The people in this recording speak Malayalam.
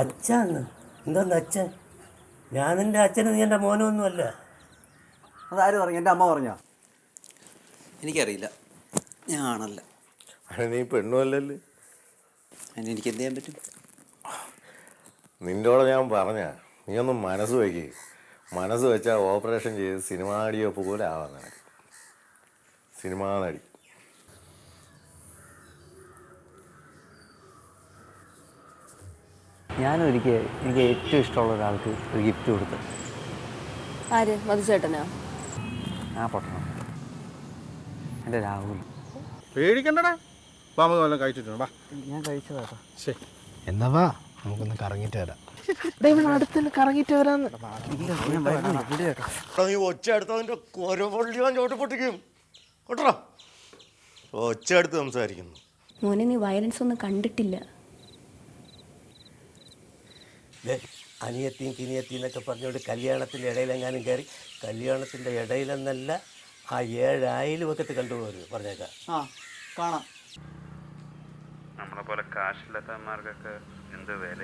അച്ഛന്ന് എന്തോന്ന് അച്ഛൻ? ഞാൻ എൻ്റെ അച്ഛന്, നീ എൻ്റെ മോനൊന്നുമല്ല. അതാര് പറഞ്ഞു? എൻ്റെ അമ്മ പറഞ്ഞോ? എനിക്കറിയില്ല, ഞാനല്ല. നീ പെണ്ണുമല്ലല്ലേ? അതിന് എനിക്ക് എന്ത് ചെയ്യാൻ പറ്റും? നിൻ്റോടെ ഞാൻ പറഞ്ഞ നീ ഒന്ന് മനസ്സ് വയ്ക്കുക. മനസ്സ് വെച്ചാൽ ഓപ്പറേഷൻ ചെയ്ത് സിനിമാ നടിയോ പോലെ ആവാൻ നിനക്ക്. സിനിമാ നടി. ഞാനൊരിക്കൽ എനിക്ക് ഏറ്റവും ഇഷ്ടമുള്ള ഒരാൾക്ക് ഒരു ഗിഫ്റ്റ് കൊടുത്തു. ആര്? മധുചേട്ടനോ? ആ പൊട്ടണം, എൻ്റെ രാഹുൽ. പേടിക്കണ്ടടാ, നമുക്ക് വല്ലതും കഴിച്ചിട്ടുണ്ട്. ഞാൻ കഴിച്ചതാ. ശരി, എന്നാ വാ നമുക്കൊന്ന് കറങ്ങിയിട്ട് വരാം. ഇവിടെ അടുത്ത് കറങ്ങിയിട്ട് വരാന്ന്. നീ ഒച്ച എടുത്തതിൻ്റെ കൊരപള്ളി ഞാൻ ചോട്ട് പൊട്ടിക്കും കേട്ടോ. ഒച്ച എടുത്ത് സംസാരിക്കുന്നു. മോനെ, നീ വയലൻസ് ഒന്നും കണ്ടിട്ടില്ല. അനിയത്തിയും കിനിയത്തിയും എന്നൊക്കെ പറഞ്ഞുകൊണ്ട് കല്യാണത്തിൻ്റെ ഇടയിലെങ്ങാനും കയറി, കല്യാണത്തിൻ്റെ ഇടയിലെന്നല്ല ആ 7 അയൽവക്കത്ത് കണ്ടുപോകരുത് പറഞ്ഞേക്കാം. ആ കാണാം. നമ്മളെ പോലെ കാശില്ലാത്തമാർക്കൊക്കെ എന്ത് വില.